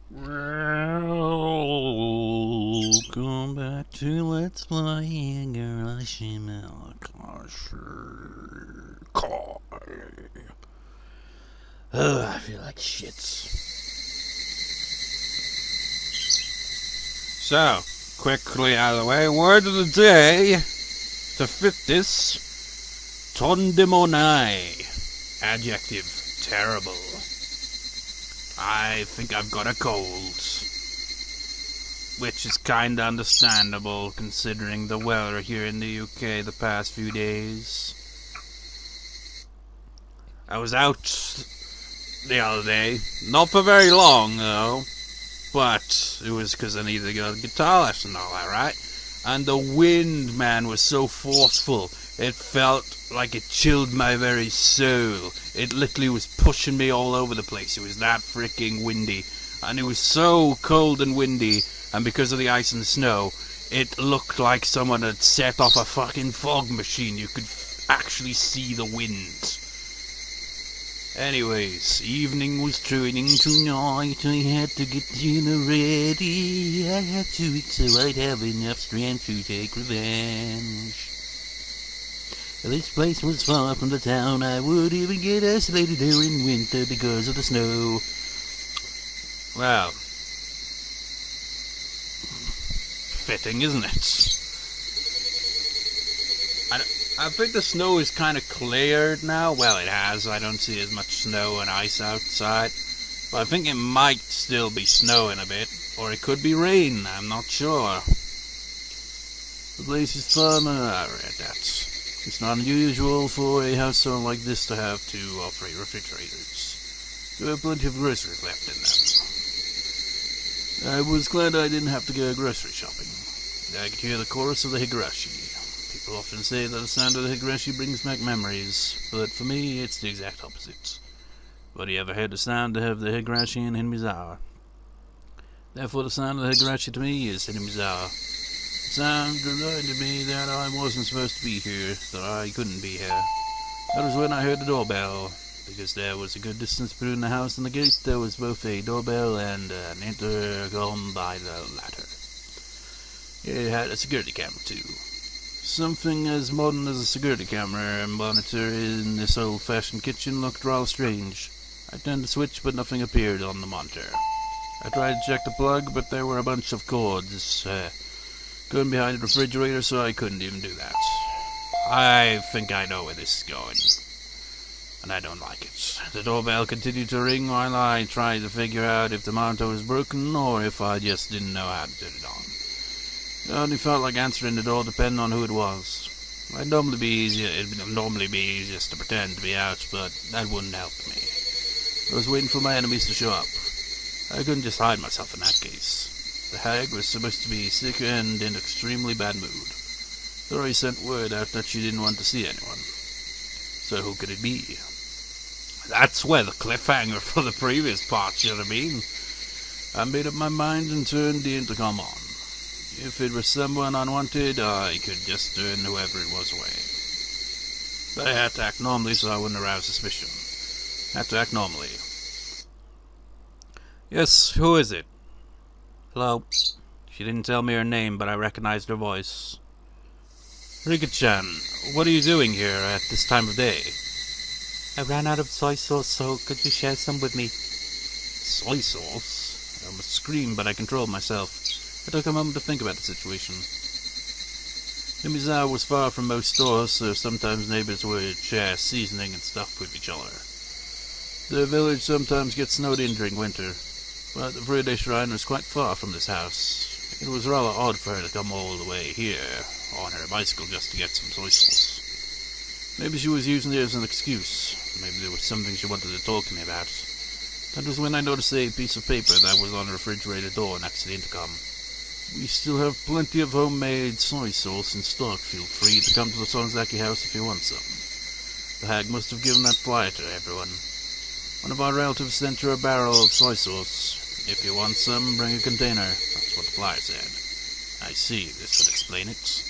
Welcome back to Let's Play Higurashi Meakashi. Oh, I feel like shit. So, quickly out of the way, word of the day to fit this: Tondemonai. Adjective: terrible. I think I've got a cold. Which is kinda understandable considering the weather here in the UK the past few days. I was out the other day, not for very long though, but it was because I needed to go to guitar lesson and all that, right? And the wind, man, was so forceful. It felt like it chilled my very soul. It literally was pushing me all over the place. It was that freaking windy. And it was so cold and windy, and because of the ice and the snow, it looked like someone had set off a fucking fog machine. You could actually see the wind. Anyways, evening was turning to night. I had to get dinner ready. I had to eat so I'd have enough strength to take revenge. This place was far from the town. I would even get isolated there in winter because of the snow. Well, fitting, isn't it? I think the snow is kind of cleared now. Well, it has. I don't see as much snow and ice outside. But I think it might still be snowing a bit. Or it could be rain. I'm not sure. The place is far. I read that. It's not unusual for a household like this to have 2 or 3 refrigerators. There are plenty of groceries left in them. I was glad I didn't have to go grocery shopping. I could hear the chorus of the Higurashi. People often say that the sound of the Higurashi brings back memories, but for me it's the exact opposite. But you ever heard the sound of the Higurashi in Hinmizawa? Therefore the sound of the Higurashi to me is Hinmizawa. The sound reminded me that I wasn't supposed to be here, that I couldn't be here. That was when I heard the doorbell. Because there was a good distance between the house and the gate, there was both a doorbell and an intercom by the latter. It had a security camera too. Something as modern as a security camera monitor in this old-fashioned kitchen looked rather strange. I turned the switch, but nothing appeared on the monitor. I tried to check the plug, but there were a bunch of cords going behind the refrigerator, so I couldn't even do that. I think I know where this is going. And I don't like it. The doorbell continued to ring while I tried to figure out if the monitor was broken or if I just didn't know how to turn it on. It only felt like answering the door depending on who it was. It'd normally be easiest to pretend to be out, but that wouldn't help me. I was waiting for my enemies to show up. I couldn't just hide myself in that case. The hag was supposed to be sick and in extremely bad mood. Tori sent word out that she didn't want to see anyone. So who could it be? That's where the cliffhanger for the previous part should have been. I made up my mind and turned the intercom on. If it was someone unwanted, I could just turn whoever it was away. But I had to act normally so I wouldn't arouse suspicion. Had to act normally. Yes, who is it? Hello? She didn't tell me her name, but I recognized her voice. Rika-chan, what are you doing here at this time of day? I ran out of soy sauce, so could you share some with me? Soy sauce? I almost screamed, but I controlled myself. I took a moment to think about the situation. Himizawa was far from most stores, so sometimes neighbors would share seasoning and stuff with each other. The village sometimes gets snowed in during winter, but the Friday Shrine was quite far from this house. It was rather odd for her to come all the way here on her bicycle just to get some soy sauce. Maybe she was using it as an excuse. Maybe there was something she wanted to talk to me about. That was when I noticed a piece of paper that was on the refrigerator door next to the intercom. We still have plenty of homemade soy sauce in stock. Feel free to come to the Sonozaki house if you want some. The hag must have given that flyer to everyone. One of our relatives sent her a barrel of soy sauce. If you want some, bring a container. That's what the flyer said. I see, this would explain it.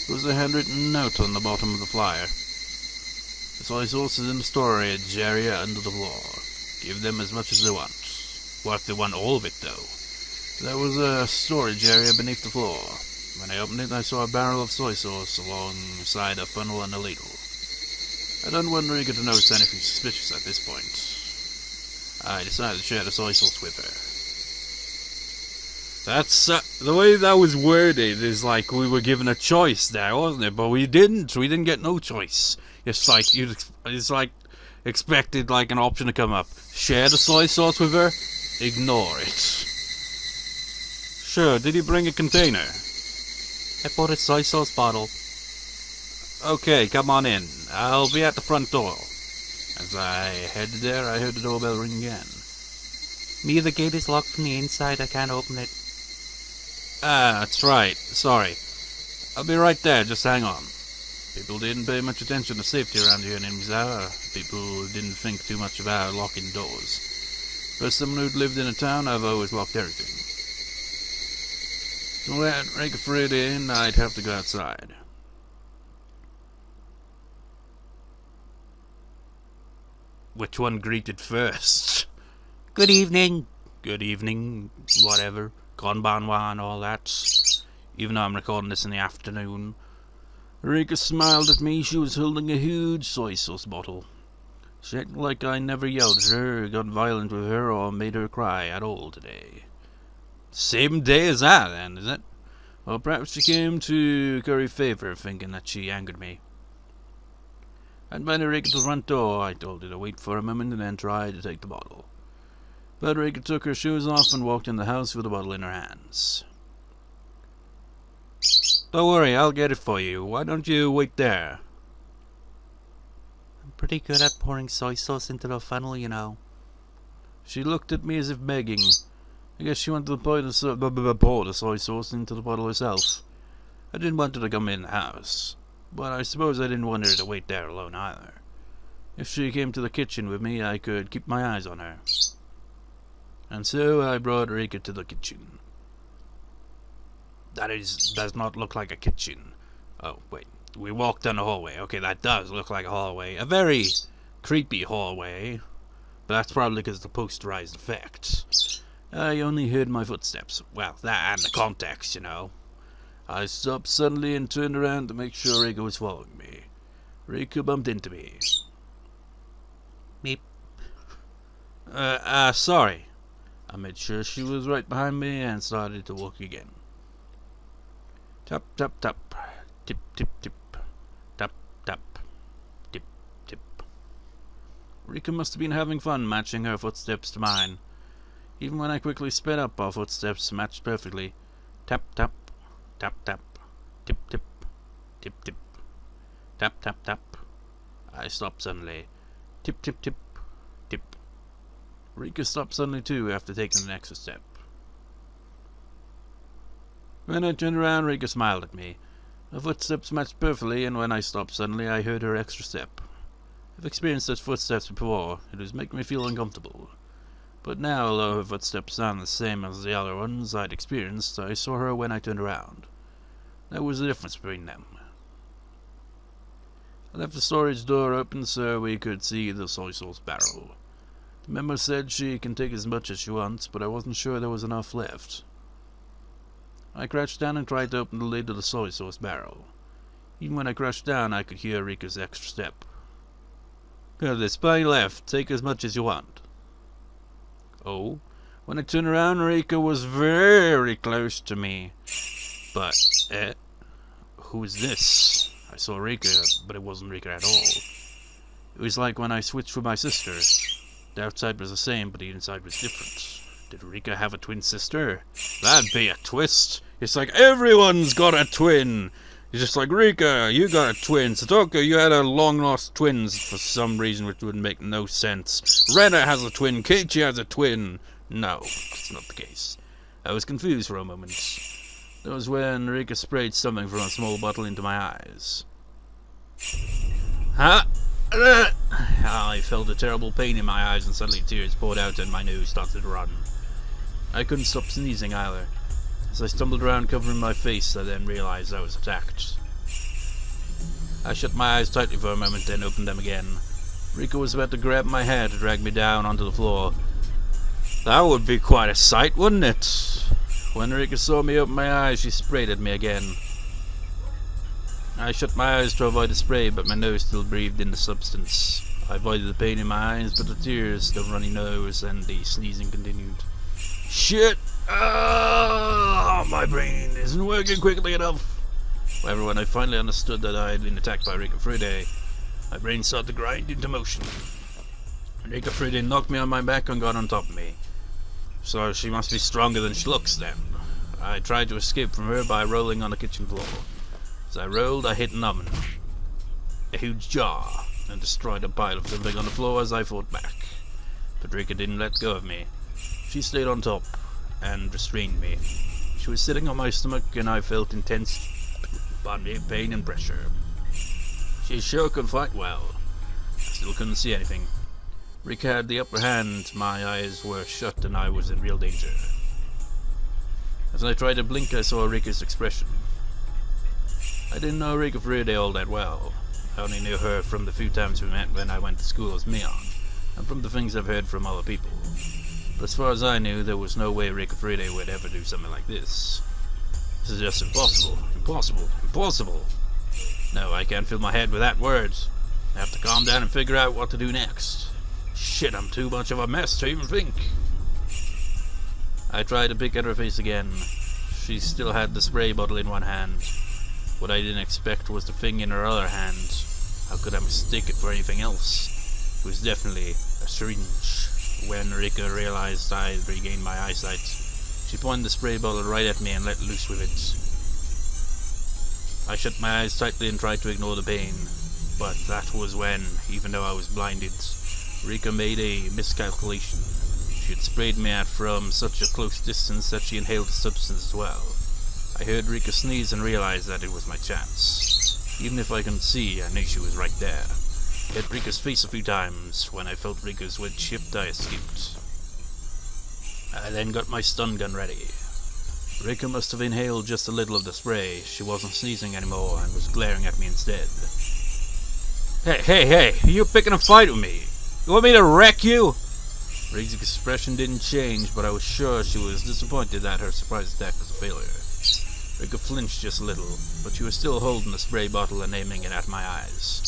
There was a handwritten note on the bottom of the flyer. The soy sauce is in the storage area under the floor. Give them as much as they want. What if they want all of it, though? There was a storage area beneath the floor. When I opened it, I saw a barrel of soy sauce alongside a funnel and a ladle. I don't want Rika to notice anything suspicious at this point. I decided to share the soy sauce with her. That's the way that was worded is like we were given a choice there, wasn't it? But we didn't. We didn't get no choice. It's like expected like an option to come up. Share the soy sauce with her. Ignore it. Sure. Did you bring a container? I bought a soy sauce bottle. Okay, come on in. I'll be at the front door. As I headed there, I heard the doorbell ring again. The gate is locked from the inside. I can't open it. Ah, that's right. Sorry. I'll be right there. Just hang on. People didn't pay much attention to safety around here in Mizawa. People didn't think too much about locking doors. For someone who'd lived in a town, I've always locked everything. To let Rika Fruit in, I'd have to go outside. Which one greeted first? Good evening. Good evening. Whatever. Konbanwa and all that. Even though I'm recording this in the afternoon. Rika smiled at me. She was holding a huge soy sauce bottle. She acted like I never yelled at her, got violent with her, or made her cry at all today. Same day as that, then, is it? Or perhaps she came to curry favor, thinking that she angered me. I invited Rika to the front door. I told her to wait for a moment and then tried to take the bottle. But Rika took her shoes off and walked in the house with the bottle in her hands. Don't worry, I'll get it for you. Why don't you wait there? I'm pretty good at pouring soy sauce into the funnel, you know. She looked at me as if begging. I guess she wanted to pour the soy sauce into the bottle herself. I didn't want her to come in the house, but I suppose I didn't want her to wait there alone either. If she came to the kitchen with me, I could keep my eyes on her. And so I brought Rika to the kitchen. That does not look like a kitchen. Oh, wait. We walked down the hallway. Okay, that does look like a hallway. A very creepy hallway. But that's probably because of the posterized effect. I only heard my footsteps. Well, that and the context, you know. I stopped suddenly and turned around to make sure Rika was following me. Rika bumped into me. Meep. Sorry. I made sure she was right behind me and started to walk again. Tap, tap, tap. Tip, tip, tip. Tap, tap. Tip, tip. Rika must have been having fun matching her footsteps to mine. Even when I quickly sped up, our footsteps matched perfectly. Tap, tap. Tap, tap. Tip, tip. Tip, tip. Tap, tap, tap. I stopped suddenly. Tip, tip, tip. Tip. Rika stopped suddenly too after taking the next step. When I turned around, Rika smiled at me. Her footsteps matched perfectly, and when I stopped suddenly, I heard her extra step. I've experienced such footsteps before. It was making me feel uncomfortable. But now, although her footsteps sound the same as the other ones I'd experienced, I saw her when I turned around. There was a difference between them. I left the storage door open so we could see the soy sauce barrel. The memo said she can take as much as she wants, but I wasn't sure there was enough left. I crouched down and tried to open the lid of the soy sauce barrel. Even when I crouched down, I could hear Rika's extra step. Good, there's plenty left. Take as much as you want. Oh, when I turned around, Rika was very close to me. But, who is this? I saw Rika, but it wasn't Rika at all. It was like when I switched with my sister. The outside was the same, but the inside was different. Did Rika have a twin sister? That'd be a twist. It's like everyone's got a twin. It's just like, Rika, you got a twin. Satoko, you had a long-lost twins for some reason which would make no sense. Rena has a twin. Keiichi has a twin. No, it's not the case. I was confused for a moment. That was when Rika sprayed something from a small bottle into my eyes. Huh? I felt a terrible pain in my eyes and suddenly tears poured out and my nose started to run. I couldn't stop sneezing either. As I stumbled around covering my face, I then realized I was attacked. I shut my eyes tightly for a moment, then opened them again. Rika was about to grab my hair to drag me down onto the floor. That would be quite a sight, wouldn't it? When Rika saw me open my eyes, she sprayed at me again. I shut my eyes to avoid the spray, but my nose still breathed in the substance. I avoided the pain in my eyes, but the tears, the runny nose, and the sneezing continued. Shit! Ah, my brain isn't working quickly enough. However, when I finally understood that I had been attacked by Rika Friday, my brain started to grind into motion. Rika Friday knocked me on my back and got on top of me. So she must be stronger than she looks then. I tried to escape from her by rolling on the kitchen floor. As I rolled, I hit an oven, a huge jar, and destroyed a pile of something on the floor as I fought back. But Rika didn't let go of me. She stayed on top and restrained me. She was sitting on my stomach and I felt intense body pain and pressure. She sure could fight well. I still couldn't see anything. Rika had the upper hand, my eyes were shut and I was in real danger. As I tried to blink, I saw Rika's expression. I didn't know Rika Friday all that well. I only knew her from the few times we met when I went to school as Mion, and from the things I've heard from other people. But as far as I knew, there was no way Rika Friday would ever do something like this. This is just impossible. Impossible. Impossible. No, I can't fill my head with that word. I have to calm down and figure out what to do next. Shit, I'm too much of a mess to even think. I tried to pick at her face again. She still had the spray bottle in one hand. What I didn't expect was the thing in her other hand. How could I mistake it for anything else? It was definitely a syringe. When Rika realized I had regained my eyesight, she pointed the spray bottle right at me and let loose with it. I shut my eyes tightly and tried to ignore the pain. But that was when, even though I was blinded, Rika made a miscalculation. She had sprayed me at from such a close distance that she inhaled the substance as well. I heard Rika sneeze and realized that it was my chance. Even if I couldn't see, I knew she was right there. I hit Rika's face a few times. When I felt Rika's weight shift, I escaped. I then got my stun gun ready. Rika must have inhaled just a little of the spray. She wasn't sneezing anymore and was glaring at me instead. Hey, you picking a fight with me? You want me to wreck you? Rika's expression didn't change, but I was sure she was disappointed that her surprise attack was a failure. Rika flinched just a little, but she was still holding the spray bottle and aiming it at my eyes.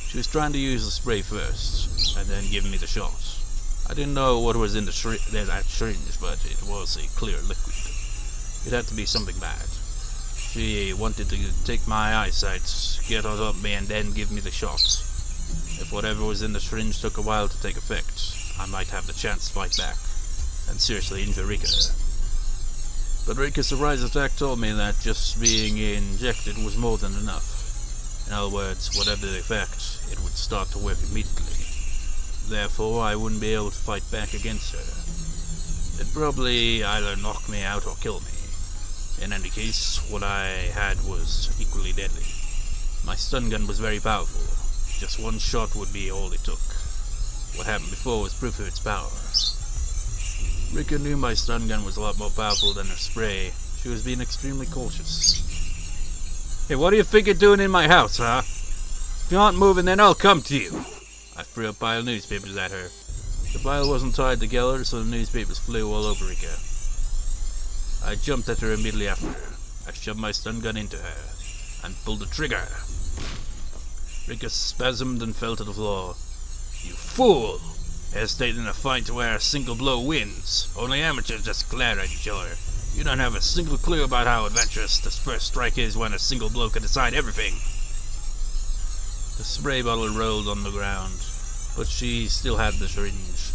She was trying to use the spray first, and then give me the shot. I didn't know what was in that syringe, but it was a clear liquid. It had to be something bad. She wanted to take my eyesight, get on top of me, and then give me the shot. If whatever was in the syringe took a while to take effect, I might have the chance to fight back, and seriously injure Rika. But Rika's surprise attack told me that just being injected was more than enough. In other words, whatever the effect, it would start to work immediately. Therefore, I wouldn't be able to fight back against her. It'd probably either knock me out or kill me. In any case, what I had was equally deadly. My stun gun was very powerful. Just one shot would be all it took. What happened before was proof of its power. Rika knew my stun gun was a lot more powerful than her spray. She was being extremely cautious. Hey, what do you think you're doing in my house, huh? If you aren't moving, then I'll come to you. I threw a pile of newspapers at her. The pile wasn't tied together, so the newspapers flew all over Rika. I jumped at her immediately after. I shoved my stun gun into her, and pulled the trigger. Rika spasmed and fell to the floor. You fool! Hesitate in a fight where a single blow wins. Only amateurs just glare at each other. You don't have a single clue about how adventurous this first strike is when a single blow can decide everything. The spray bottle rolled on the ground, but she still had the syringe.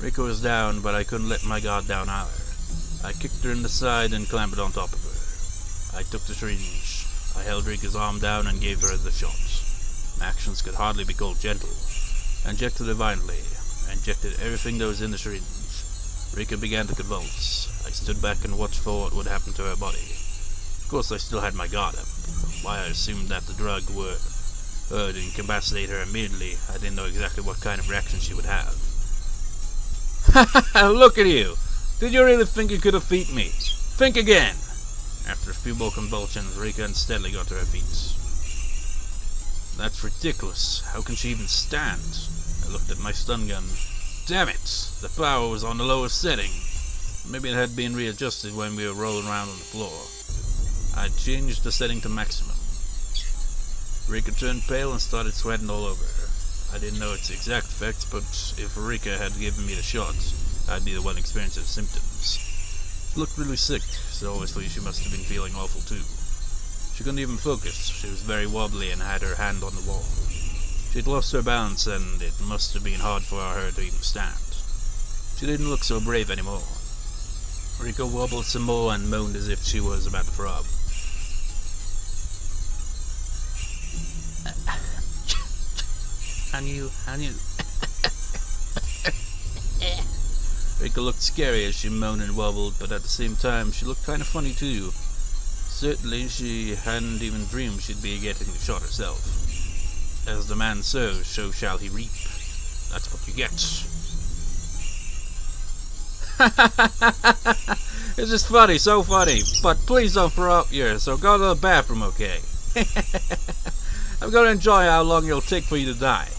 Rika was down, but I couldn't let my guard down either. I kicked her in the side and clambered on top of her. I took the syringe. I held Rika's arm down and gave her the shot. My actions could hardly be called gentle. I injected her violently. I injected everything that was in the syringe. Rika began to convulse. I stood back and watched for what would happen to her body. Of course, I still had my guard up. Why I assumed that the drug would incapacitate her immediately, I didn't know exactly what kind of reaction she would have. Look at you! Did you really think you could defeat me? Think again! After a few more convulsions, Rika unsteadily got to her feet. That's ridiculous. How can she even stand? I looked at my stun gun. damn it! The power was on the lowest setting. Maybe it had been readjusted when we were rolling around on the floor. I changed the setting to maximum. Rika turned pale and started sweating all over her. I didn't know its exact effects, but if Rika had given me the shot, I'd be the one experiencing symptoms. She looked really sick, so obviously she must have been feeling awful too. She couldn't even focus. She was very wobbly and had her hand on the wall. She'd lost her balance, and it must have been hard for her to even stand. She didn't look so brave anymore. Rika wobbled some more and moaned as if she was about to throw up. Honey. Rika looked scary as she moaned and wobbled, but at the same time she looked kind of funny too. Certainly she hadn't even dreamed she'd be getting the shot herself. As the man sows, so shall he reap. That's what you get. It's just funny, so funny. But please don't throw up here, so go to the bathroom, okay? I'm gonna enjoy how long it'll take for you to die.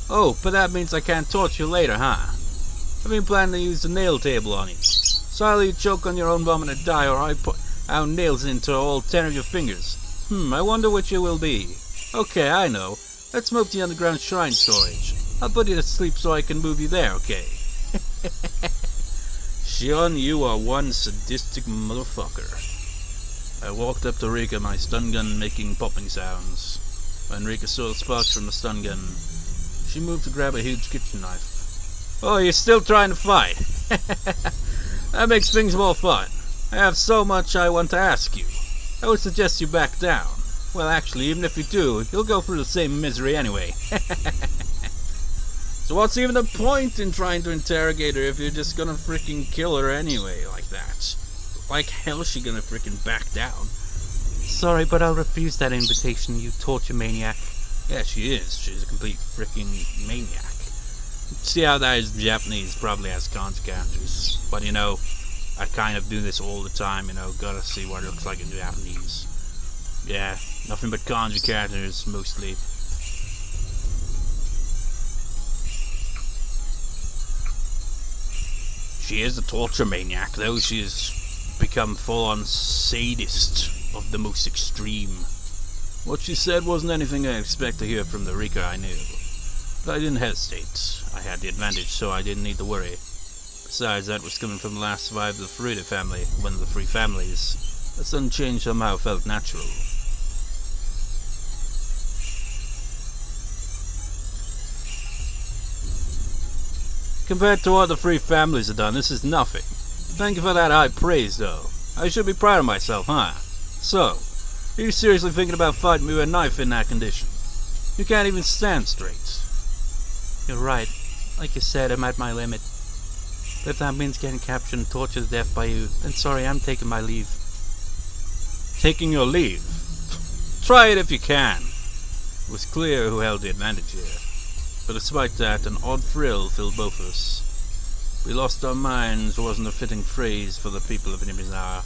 Oh, but that means I can't torture you later, huh? I've been planning to use the nail table on you. So either you choke on your own vomit and die, or I put our nails into all 10 of your fingers. I wonder which it will be. Okay, I know. Let's move to the underground shrine storage. I'll put you to sleep so I can move you there, okay? Shion, you are one sadistic motherfucker. I walked up to Rika, my stun gun making popping sounds. When Rika saw the sparks from the stun gun, she moved to grab a huge kitchen knife. Oh, you're still trying to fight? That makes things more fun. I have so much I want to ask you. I would suggest you back down. Well, actually, even if you do, you'll go through the same misery anyway. So what's even the point in trying to interrogate her if you're just gonna freaking kill her anyway, like that? Like hell is she gonna freaking back down? Sorry, but I'll refuse that invitation, you torture maniac. Yeah, she is. She's a complete freaking maniac. See how that is Japanese, probably has kanji characters. But you know, I kind of do this all the time, you know, gotta see what it looks like in Japanese. Yeah, nothing but kanji characters, mostly. She is a torture maniac, though. She's become full-on sadist of the most extreme. What she said wasn't anything I expect to hear from the Rika I knew. But I didn't hesitate. I had the advantage, so I didn't need to worry. Besides, that was coming from the last survivor of the Furuta family, one of the 3 families. A sudden change somehow felt natural. Compared to what the 3 families have done, this is nothing. Thank you for that high praise, though. I should be proud of myself, huh? So, are you seriously thinking about fighting me with a knife in that condition? You can't even stand straight. You're right. Like you said, I'm at my limit. But if that means getting captured and tortured to death by you, then sorry, I'm taking my leave. Taking your leave? Try it if you can. It was clear who held the advantage here. But despite that, an odd thrill filled both of us. We lost our minds wasn't a fitting phrase for the people of Nimizar.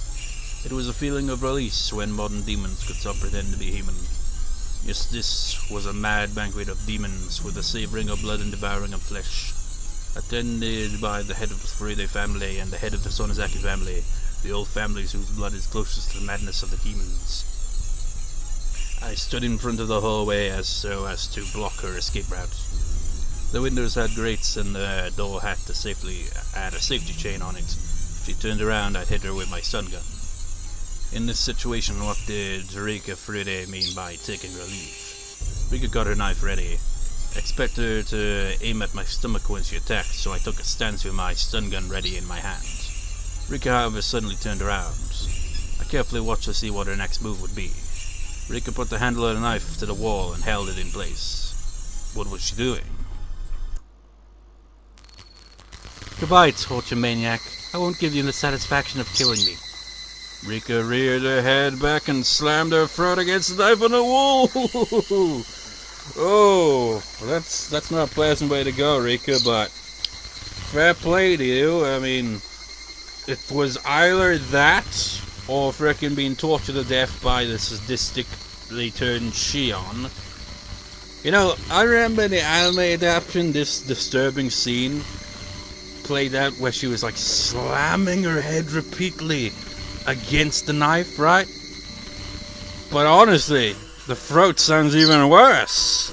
It was a feeling of release when modern demons could stop pretending to be human. Yes, this was a mad banquet of demons with the savoring of blood and devouring of flesh. Attended by the head of the Furuta family and the head of the Sonozaki family, the old families whose blood is closest to the madness of the demons. I stood in front of the hallway so as to block her escape route. The windows had grates and the door had a safety chain on it. If she turned around, I'd hit her with my stun gun. In this situation, what did Rika Furuta mean by taking her leave? Rika got her knife ready. I expect her to aim at my stomach when she attacked, so I took a stance with my stun gun ready in my hand. Rika, however, suddenly turned around. I carefully watched to see what her next move would be. Rika put the handle of the knife to the wall and held it in place. What was she doing? Goodbye, torture maniac. I won't give you the satisfaction of killing me. Rika reared her head back and slammed her throat against the knife on the wall. Oh, that's not a pleasant way to go, Rika, but fair play to you. I mean, it was either that or frickin' being tortured to death by the sadistically turned Shion. You know, I remember in the anime adaptation this disturbing scene played out where she was like slamming her head repeatedly against the knife, right? But honestly, the throat sounds even worse.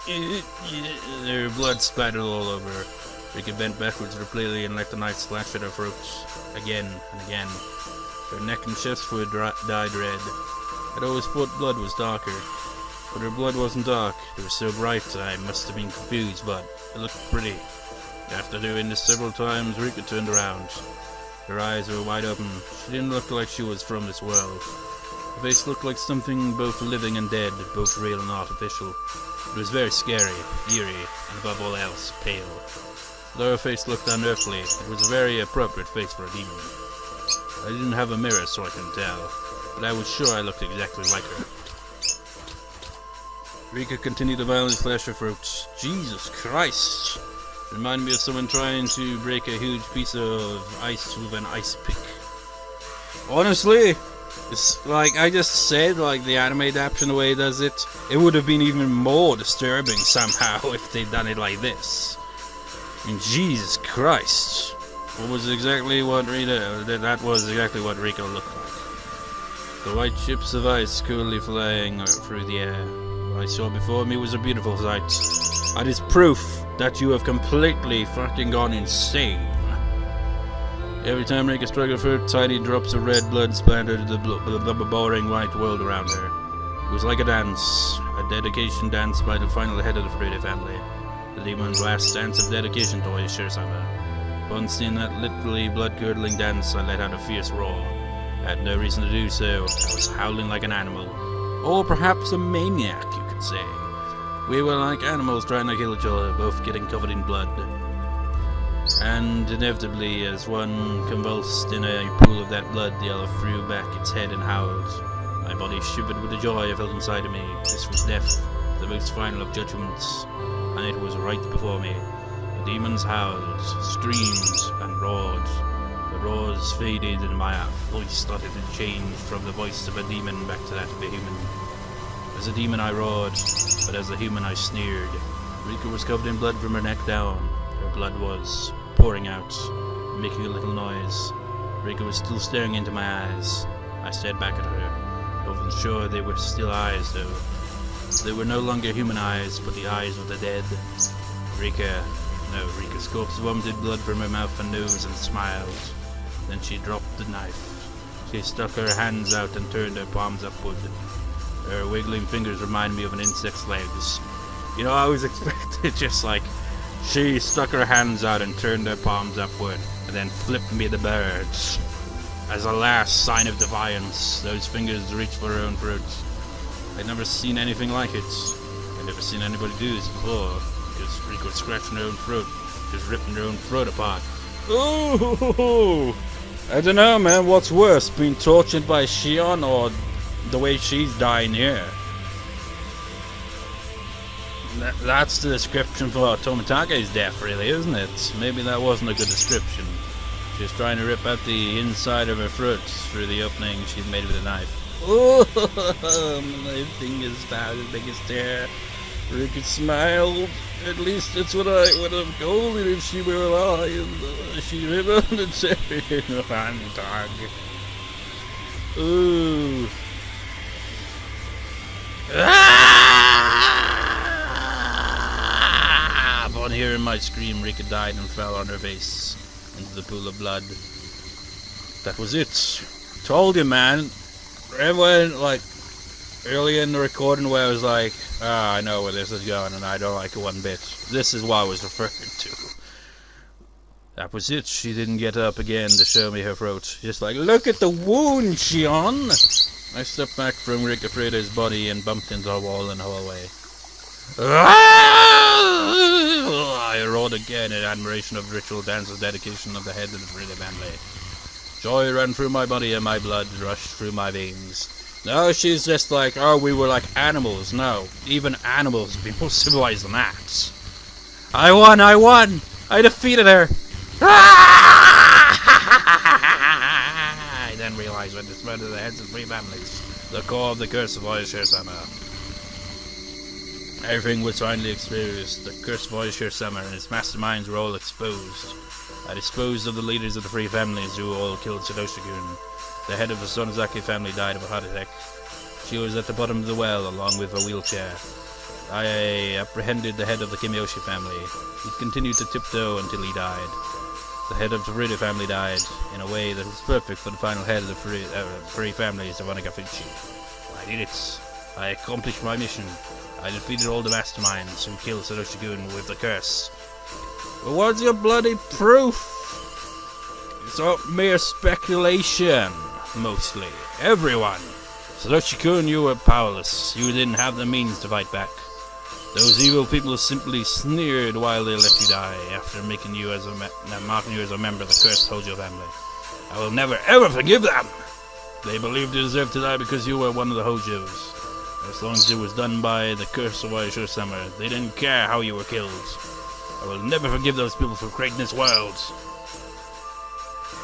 Her blood splattered all over her. Rika bent backwards repeatedly and let the knife slash at her throat again and again. Her neck and chest were dyed red. I'd always thought blood was darker, but her blood wasn't dark. It was so bright I must have been confused, but it looked pretty. After doing this several times, Rika turned around. Her eyes were wide open. She didn't look like she was from this world. Her face looked like something both living and dead, both real and artificial. It was very scary, eerie, and above all else, pale. Though her face looked unearthly, it was a very appropriate face for a demon. I didn't have a mirror so I couldn't tell, but I was sure I looked exactly like her. Rika continued to violently slash her throat. Jesus Christ! Reminded me of someone trying to break a huge piece of ice with an ice pick. Honestly, it's like I just said, like the anime adaptation, the way it does it, it would have been even more disturbing somehow if they'd done it like this. And Jesus Christ, that was exactly what Rika looked like. The white chips of ice coolly flying through the air. What I saw before me was a beautiful sight. It is proof that you have completely fucking gone insane. Every time Rika struck her throat, tiny drops of red blood splattered the boring white world around her. It was like a dance, a dedication dance by the final head of the Friday family. The demon's last dance of dedication to Shion. Once seeing that literally blood-curdling dance, I let out a fierce roar. I had no reason to do so. I was howling like an animal. Or perhaps a maniac, you could say. We were like animals trying to kill each other, both getting covered in blood. And inevitably, as one convulsed in a pool of that blood, the other threw back its head and howled. My body shivered with the joy I felt inside of me. This was death, the most final of judgments, and it was right before me. The demons howled, screamed, and roared. The roars faded, and my voice started to change from the voice of a demon back to that of a human. As a demon I roared, but as a human I sneered. Rika was covered in blood from her neck down. Her blood was pouring out, making a little noise. Rika was still staring into my eyes. I stared back at her. I wasn't sure they were still eyes, though. They were no longer human eyes, but the eyes of the dead. Rika's corpse vomited blood from her mouth and nose and smiled. Then she dropped the knife. She stuck her hands out and turned her palms upward. Her wiggling fingers remind me of an insect's legs. You know, I always expected just like she stuck her hands out and turned her palms upward, and then flipped me the birds. As a last sign of defiance, those fingers reached for her own throat. I'd never seen anything like it. I'd never seen anybody do this before. Because Rika was scratching her own throat, just ripping her own throat apart. Ooh! I don't know, man. What's worse, being tortured by Shion or the way she's dying here? That's the description for Tomitake's death, really, isn't it? Maybe that wasn't a good description. She was trying to rip out the inside of her throat through the opening she'd made with a knife. Oh, my fingers about as big as there. Rika smiled. At least that's what I would have called it if she were alive. She ripped on the cherry in her dog. Ooh. Upon hearing my scream, Rika died and fell on her face into the pool of blood. That was it. Told you, man. Everyone, like, earlier in the recording where I was like, I know where this is going and I don't like it one bit. This is what I was referring to. That was it. She didn't get up again to show me her throat. Just like, look at the wound, Shion! I stepped back from Rika Freda's body and bumped into a wall in the hallway. I roared again in admiration of the ritual dance of dedication of the head of the Freda family. Joy ran through my body and my blood rushed through my veins. No, she's just like, oh, we were like animals. No, even animals would be more civilized than that. I won! I defeated her! I then realized when this murdered the heads of 3 families, the core of the curse of Oyashiro-sama. Everything was finally exposed. The cursed Voyager Summer and his masterminds were all exposed. I disposed of the leaders of the three families who all killed Sadoshigun. The head of the Sonozaki family died of a heart attack. She was at the bottom of the well along with a wheelchair. I apprehended the head of the Kimiyoshi family. He continued to tiptoe until he died. The head of the Furuta family died in a way that was perfect for the final head of the three families of Onagafuchi. I did it. I accomplished my mission. I defeated all the masterminds who killed Sadoshigun with the curse. But what's your bloody proof? It's all mere speculation, mostly. Everyone. Sadoshigun, you were powerless. You didn't have the means to fight back. Those evil people simply sneered while they let you die, after marking you as a member of the cursed Hojo family. I will never ever forgive them! They believed you deserved to die because you were one of the Hojos. As long as it was done by the curse of Voyager Summer, they didn't care how you were killed. I will never forgive those people for creating this world.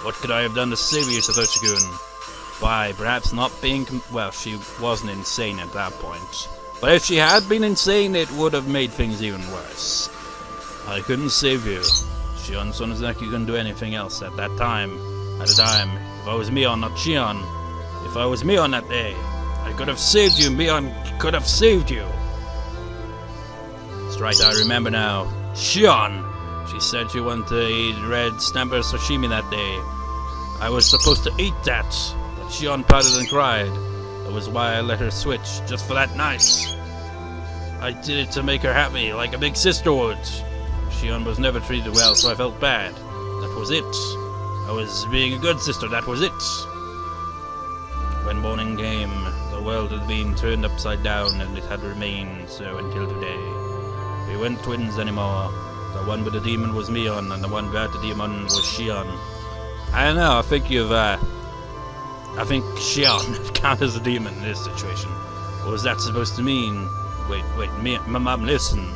What could I have done to save you, Sadoshigun? By perhaps not being well, she wasn't insane at that point. But if she had been insane, it would have made things even worse. I couldn't save you. Shion Sonozaki couldn't do anything else at that time. If I was Mion, not Shion. If I was Mion that day, I could have saved you. Mion could have saved you. That's right, I remember now. Shion! She said she wanted to eat red snapper sashimi that day. I was supposed to eat that, but Shion pouted and cried. That was why I let her switch, just for that night. I did it to make her happy, like a big sister would. Shion was never treated well, so I felt bad. That was it. I was being a good sister, that was it. When morning came, the world had been turned upside down, and it had remained so until today. We weren't twins anymore. The one with the demon was Mion, and the one without the demon was Shion. I don't know, I think Shion counts as a demon in this situation. What was that supposed to mean? Wait, Mum, listen.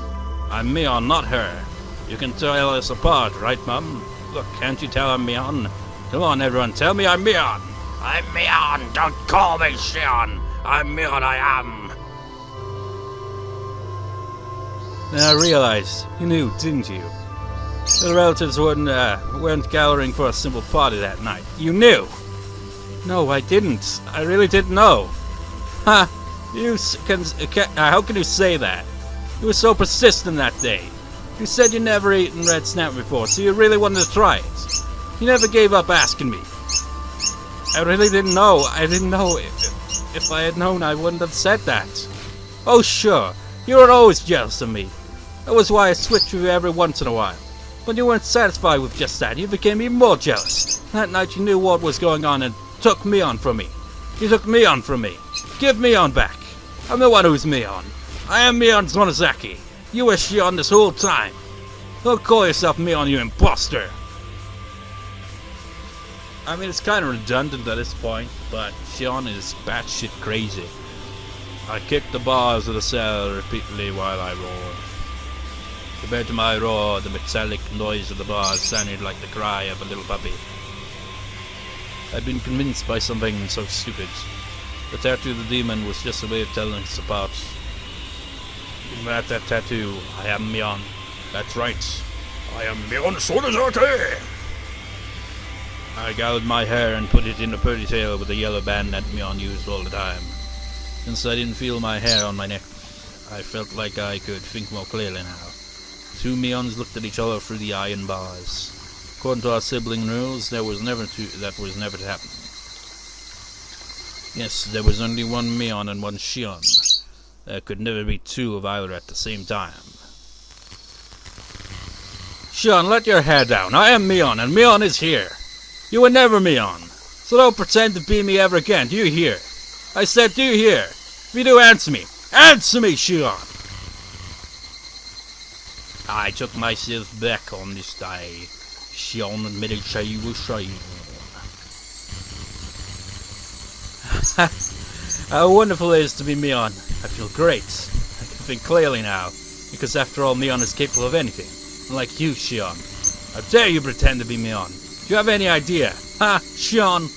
I'm Mion, not her. You can tell us apart, right, Mum? Look, can't you tell I'm Mion? Come on, everyone, tell me I'm Mion. I'm Mion, don't call me Shion. I'm Mion, I am. Then I realized, you knew, didn't you? The relatives weren't gathering for a simple party that night. You knew! No, I didn't. I really didn't know. Ha! How can you say that? You were so persistent that day. You said you never eaten red snap before, so you really wanted to try it. You never gave up asking me. I really didn't know. I didn't know. If I had known, I wouldn't have said that. Oh, sure. You were always jealous of me. That was why I switched with you every once in a while. When you weren't satisfied with just that, you became even more jealous. That night you knew what was going on and took Mion from me. You took Mion from me. Give Mion back. I'm the one who's Mion. I am Mion Sonozaki. You were Shion this whole time. Don't call yourself Mion, you imposter. I mean, it's kind of redundant at this point, but Shion is batshit crazy. I kicked the bars of the cell repeatedly while I roared. Compared to my roar, the metallic noise of the bars sounded like the cry of a little puppy. I'd been convinced by something so stupid. The tattoo of the demon was just a way of telling us apart. Without that tattoo, I am Mion. That's right. I am Mion Sonozaki! I gathered my hair and put it in a ponytail with a yellow band that Mion used all the time. Since I didn't feel my hair on my neck, I felt like I could think more clearly now. Two Mions looked at each other through the iron bars. According to our sibling rules, that was never to happen. Yes, there was only one Mion and one Shion. There could never be two of either at the same time. Shion, let your hair down. I am Mion, and Mion is here. You were never Mion, so don't pretend to be me ever again. Do you hear? I said, do you hear? If you do, answer me. Answer me, Shion! I took myself back on this day. Shion admitted she was Shion. How wonderful it is to be Mion. I feel great. I can think clearly now, because after all, Mion is capable of anything. Unlike you, Shion. How dare you pretend to be Mion? Do you have any idea? Ha, Shion!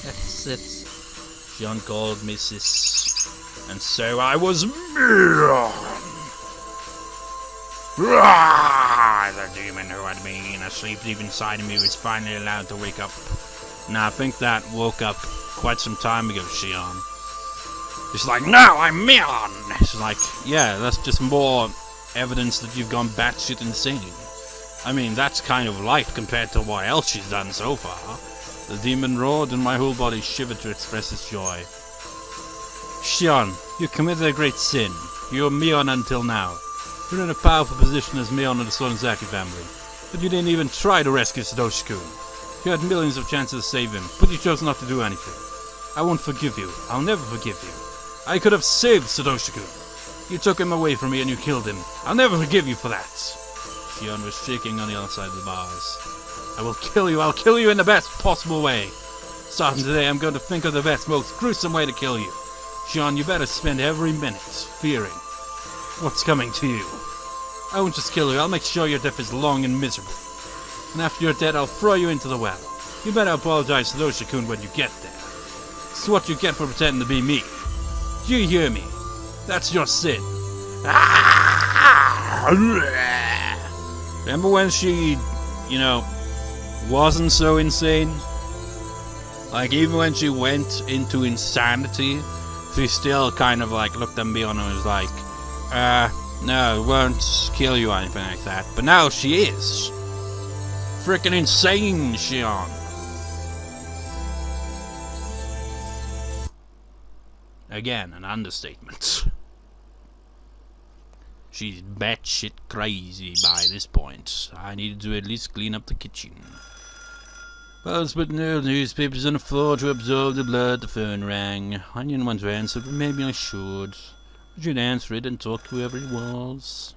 That's it. Shion called me sis. And so I was Mion! The demon who had been asleep deep inside of me was finally allowed to wake up. Now I think that woke up quite some time ago, Shion. It's like, no, I'm Mion! It's like, yeah, that's just more evidence that you've gone batshit insane. I mean, that's kind of light compared to what else she's done so far. The demon roared and my whole body shivered to express its joy. Shion, you committed a great sin. You're Mion until now. You're in a powerful position as Mion of the Sonozaki family. But you didn't even try to rescue Satoshi-kun. You had millions of chances to save him, but you chose not to do anything. I won't forgive you. I'll never forgive you. I could have saved Satoshi-kun. You took him away from me and you killed him. I'll never forgive you for that. Shion was shaking on the other side of the bars. I will kill you. I'll kill you in the best possible way. Starting today, I'm going to think of the best, most gruesome way to kill you. Shion, you better spend every minute fearing what's coming to you. I won't just kill you. I'll make sure your death is long and miserable. And after you're dead, I'll throw you into the well. You better apologize to Satoshi-kun when you get there. It's what you get for pretending to be me. Do you hear me? That's your sin. Remember when she, wasn't so insane? Like, even when she went into insanity, she still kind of, looked at me and was like, no, it won't kill you or anything like that. But now she is. Freaking insane, Shion. Again, an understatement. She's batshit crazy by this point. I needed to at least clean up the kitchen. Whilst putting the newspapers on the floor to absorb the blood, the phone rang. I didn't want to answer, but maybe I should. I should answer it and talk to whoever it was.